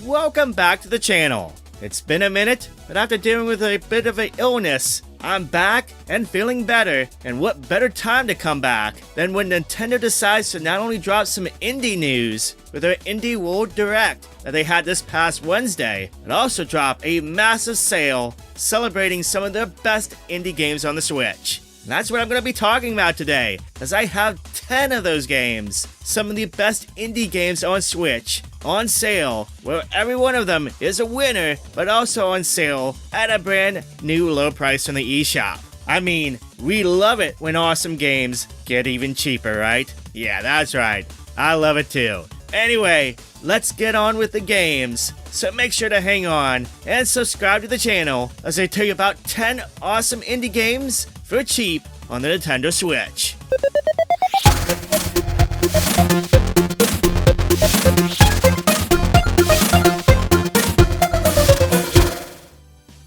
Welcome back to the channel. It's been a minute, but after dealing with a bit of an illness, I'm back and feeling better, and what better time to come back than when Nintendo decides to not only drop some indie news with their Indie World Direct that they had this past Wednesday, but also drop a massive sale celebrating some of their best indie games on the Switch. And that's what I'm going to be talking about today, as I have 10 of those games, some of the best indie games on Switch, on sale, where every one of them is a winner, but also on sale at a brand new low price on the eShop. I mean, we love it when awesome games get even cheaper, right? Yeah, that's right. I love it too. Anyway, let's get on with the games. So make sure to hang on and subscribe to the channel as I tell you about 10 awesome indie games for cheap on the Nintendo Switch.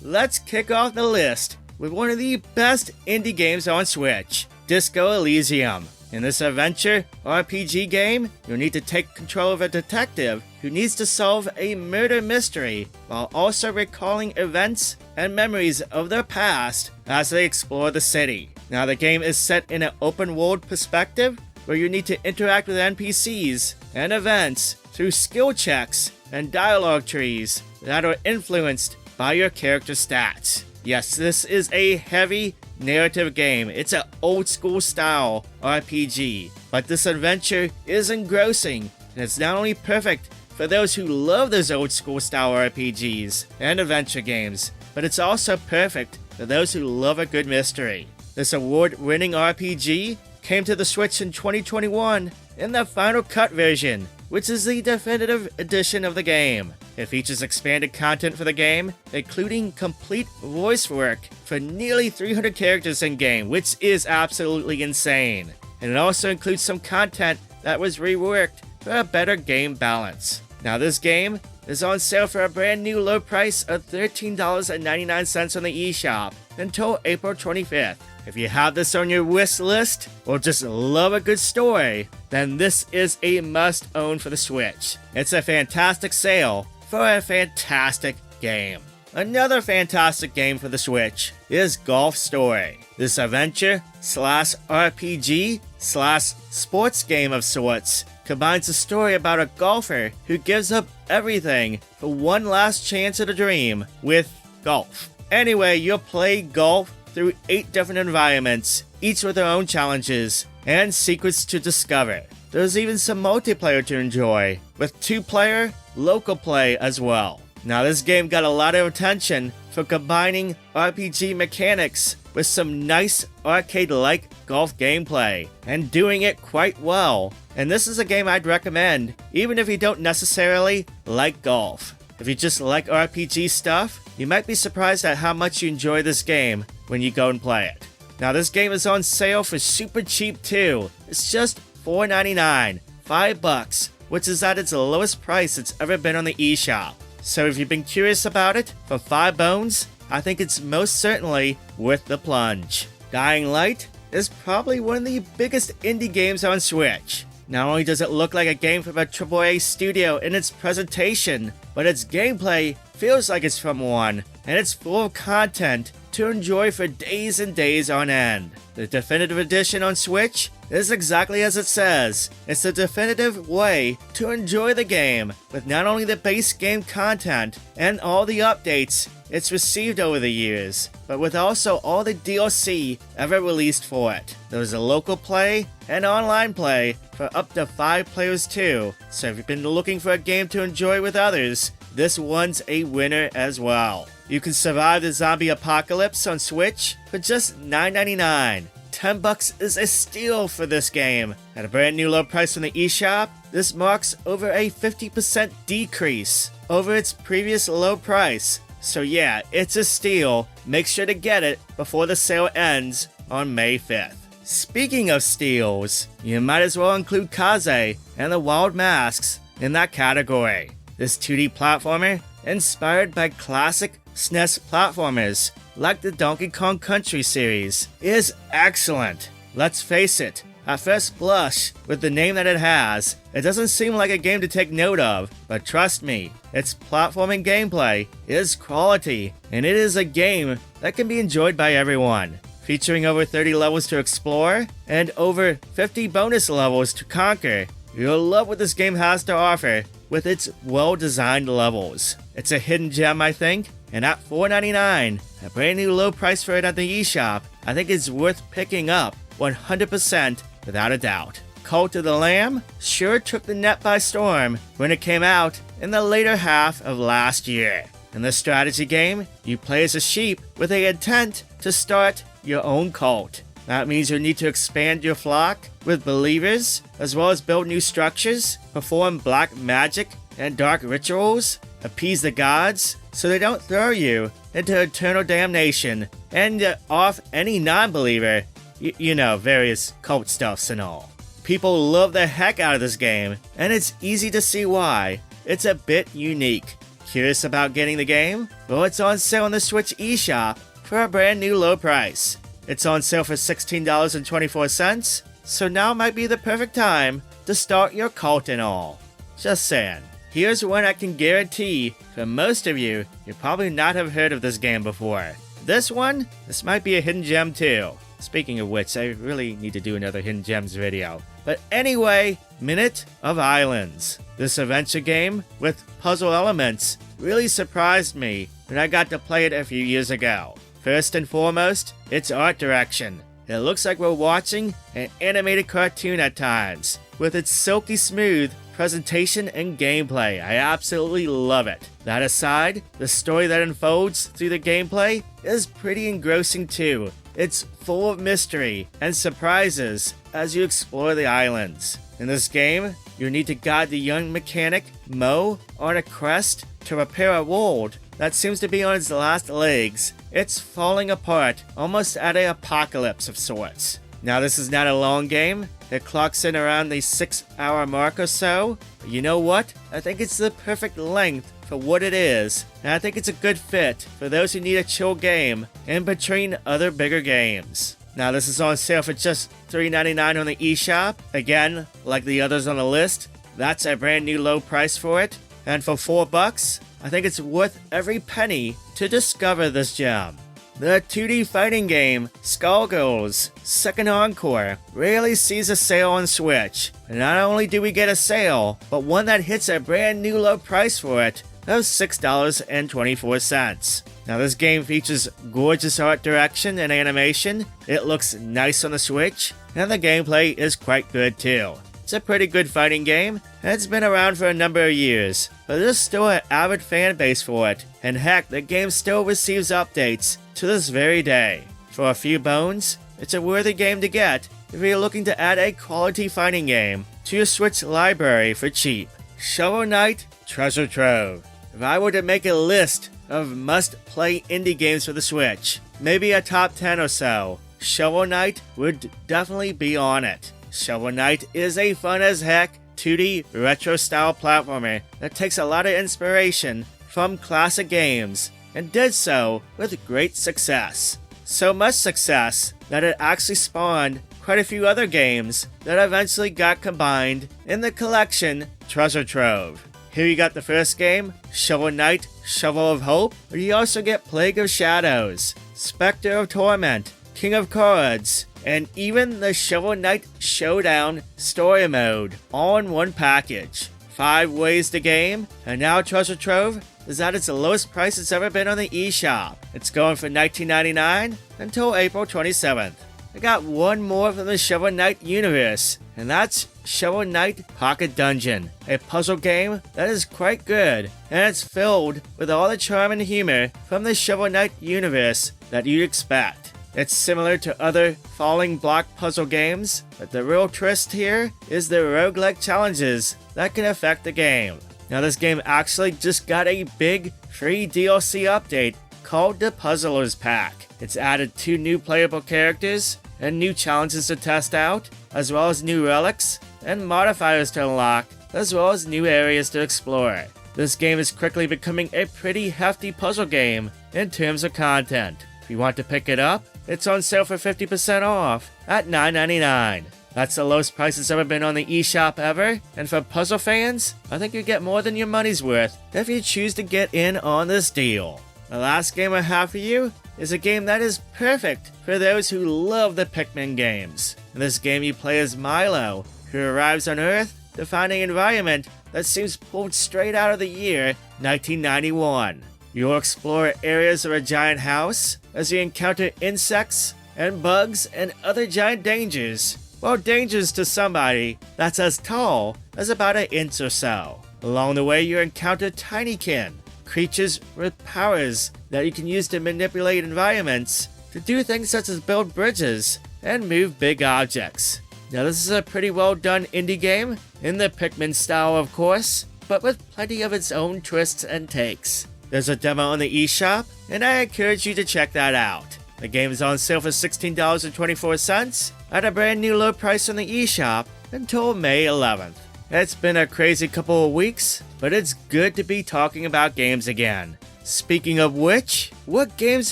Let's kick off the list with one of the best indie games on Switch, Disco Elysium. In this adventure RPG game, you'll need to take control of a detective who needs to solve a murder mystery while also recalling events and memories of their past as they explore the city. Now, the game is set in an open world perspective where you need to interact with NPCs and events through skill checks and dialogue trees that are influenced by your character's stats. Yes, this is a heavy narrative game. It's an old school style RPG, but this adventure is engrossing, and it's not only perfect for those who love those old school style RPGs and adventure games, but it's also perfect for those who love a good mystery. This award-winning RPG came to the Switch in 2021 in the Final Cut version, which is the definitive edition of the game. It features expanded content for the game, including complete voice work for nearly 300 characters in-game, which is absolutely insane. And it also includes some content that was reworked for a better game balance. Now, this game is on sale for a brand new low price of $13.99 on the eShop until April 25th. If you have this on your wish list or just love a good story, then this is a must-own for the Switch. It's a fantastic sale for a fantastic game. Another fantastic game for the Switch is Golf Story. This adventure slash RPG slash sports game of sorts combines a story about a golfer who gives up everything for one last chance at a dream with golf. Anyway, you'll play golf through 8 different environments, each with their own challenges and secrets to discover. There's even some multiplayer to enjoy, with 2-player local play as well. Now, this game got a lot of attention for combining RPG mechanics with some nice arcade-like golf gameplay, and doing it quite well. And this is a game I'd recommend, even if you don't necessarily like golf. If you just like RPG stuff, you might be surprised at how much you enjoy this game when you go and play it. Now, this game is on sale for super cheap too. It's just $4.99, $5, which is at its lowest price it's ever been on the eShop. So if you've been curious about it, for $5, I think it's most certainly worth the plunge. Dying Light is probably one of the biggest indie games on Switch. Not only does it look like a game from a AAA studio in its presentation, but its gameplay feels like it's from one, and it's full of content to enjoy for days and days on end. The definitive edition on Switch is exactly as it says. It's the definitive way to enjoy the game, with not only the base game content and all the updates it's received over the years, but with also all the DLC ever released for it. There's a local play and online play for up to 5 players too, so if you've been looking for a game to enjoy with others, this one's a winner as well. You can survive the zombie apocalypse on Switch for just $9.99. $10 is a steal for this game. At a brand new low price on the eShop, this marks over a 50% decrease over its previous low price. So yeah, it's a steal. Make sure to get it before the sale ends on May 5th. Speaking of steals, you might as well include Kaze and the Wild Masks in that category. This 2D platformer, inspired by classic SNES platformers like the Donkey Kong Country series, is excellent. Let's face it, At first blush, with the name that it has, it doesn't seem like a game to take note of, but trust me, its platforming gameplay is quality, and it is a game that can be enjoyed by everyone. Featuring over 30 levels to explore, and over 50 bonus levels to conquer, you'll love what this game has to offer with its well-designed levels. It's a hidden gem, I think, and at $4.99, a brand new low price for it at the eShop, I think it's worth picking up 100% without a doubt. Cult of the Lamb sure took the net by storm when it came out in the later half of last year. In this strategy game, you play as a sheep with the intent to start your own cult. That means you need to expand your flock with believers, as well as build new structures, perform black magic and dark rituals, appease the gods so they don't throw you into eternal damnation, and off any non-believer, you know, various cult stuffs and all. People love the heck out of this game, and it's easy to see why. It's a bit unique. Curious about getting the game? Well, it's on sale on the Switch eShop for a brand new low price. It's on sale for $16.24, so now might be the perfect time to start your cult and all. Just saying. Here's one I can guarantee for most of you probably not have heard of this game before. This might be a hidden gem too. Speaking of which, I really need to do another Hidden Gems video. But anyway, Minute of Islands. This adventure game with puzzle elements really surprised me when I got to play it a few years ago. First and foremost, its art direction. It looks like we're watching an animated cartoon at times, with its silky smooth presentation and gameplay. I absolutely love it. That aside, the story that unfolds through the gameplay is pretty engrossing too. It's full of mystery and surprises as you explore the islands. In this game, you need to guide the young mechanic, Mo, on a quest to repair a world that seems to be on its last legs. It's falling apart, almost at an apocalypse of sorts. Now, this is not a long game. It clocks in around the 6-hour mark or so. But you know what? I think it's the perfect length for what it is, and I think it's a good fit for those who need a chill game in between other bigger games. Now, this is on sale for just $3.99 on the eShop. Again, like the others on the list, that's a brand new low price for it. And for $4, I think it's worth every penny to discover this gem. The 2D fighting game, Skullgirls, Second Encore, rarely sees a sale on Switch. And not only do we get a sale, but one that hits a brand new low price for it of $6.24. Now, this game features gorgeous art direction and animation. It looks nice on the Switch, and the gameplay is quite good too. It's a pretty good fighting game, and it's been around for a number of years, but there's still an avid fan base for it, and heck, the game still receives updates to this very day. For a few bones, it's a worthy game to get if you're looking to add a quality fighting game to your Switch library for cheap. Shovel Knight Treasure Trove. If I were to make a list of must-play indie games for the Switch, maybe a top 10 or so, Shovel Knight would definitely be on it. Shovel Knight is a fun-as-heck 2D retro-style platformer that takes a lot of inspiration from classic games and did so with great success. So much success that it actually spawned quite a few other games that eventually got combined in the collection Treasure Trove. Here you got the first game, Shovel Knight Shovel of Hope, but you also get Plague of Shadows, Spectre of Torment, King of Cards, and even the Shovel Knight Showdown story mode, all in one package. 5 ways to game, and now Treasure Trove is at its lowest price it's ever been on the eShop. It's going for $19.99 until April 27th. I got one more from the Shovel Knight universe, and that's Shovel Knight Pocket Dungeon, a puzzle game that is quite good, and it's filled with all the charm and humor from the Shovel Knight universe that you'd expect. It's similar to other falling block puzzle games, but the real twist here is the roguelike challenges that can affect the game. Now, this game actually just got a big free DLC update called the Puzzlers Pack. It's added 2 new playable characters and new challenges to test out, as well as new relics and modifiers to unlock, as well as new areas to explore. This game is quickly becoming a pretty hefty puzzle game in terms of content. If you want to pick it up, it's on sale for 50% off at $9.99. That's the lowest price it's ever been on the eShop ever, and for puzzle fans, I think you get more than your money's worth if you choose to get in on this deal. The last game I have for you is a game that is perfect for those who love the Pikmin games. In this game you play as Milo, who arrives on Earth to find an environment that seems pulled straight out of the year 1991. You'll explore areas of a giant house as you encounter insects and bugs and other giant dangers. Well, dangers to somebody that's as tall as about an inch or so. Along the way you encounter Tinykin, creatures with powers that you can use to manipulate environments to do things such as build bridges and move big objects. Now this is a pretty well done indie game, in the Pikmin style of course, but with plenty of its own twists and takes. There's a demo on the eShop, and I encourage you to check that out. The game is on sale for $16.24 at a brand new low price on the eShop until May 11th. It's been a crazy couple of weeks, but it's good to be talking about games again. Speaking of which, what games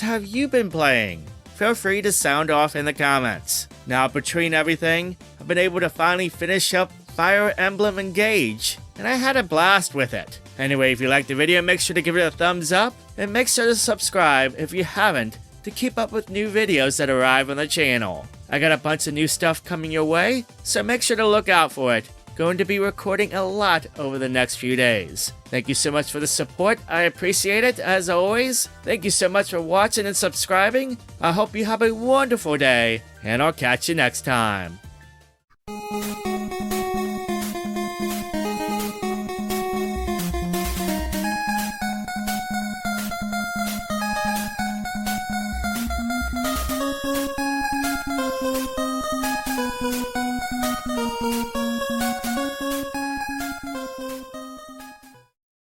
have you been playing? Feel free to sound off in the comments. Now between everything, I've been able to finally finish up Fire Emblem Engage, and I had a blast with it. Anyway, if you liked the video, make sure to give it a thumbs up, and make sure to subscribe if you haven't to keep up with new videos that arrive on the channel. I got a bunch of new stuff coming your way, so make sure to look out for it. Going to be recording a lot over the next few days. Thank you so much for the support. I appreciate it, as always. Thank you so much for watching and subscribing. I hope you have a wonderful day, and I'll catch you next time.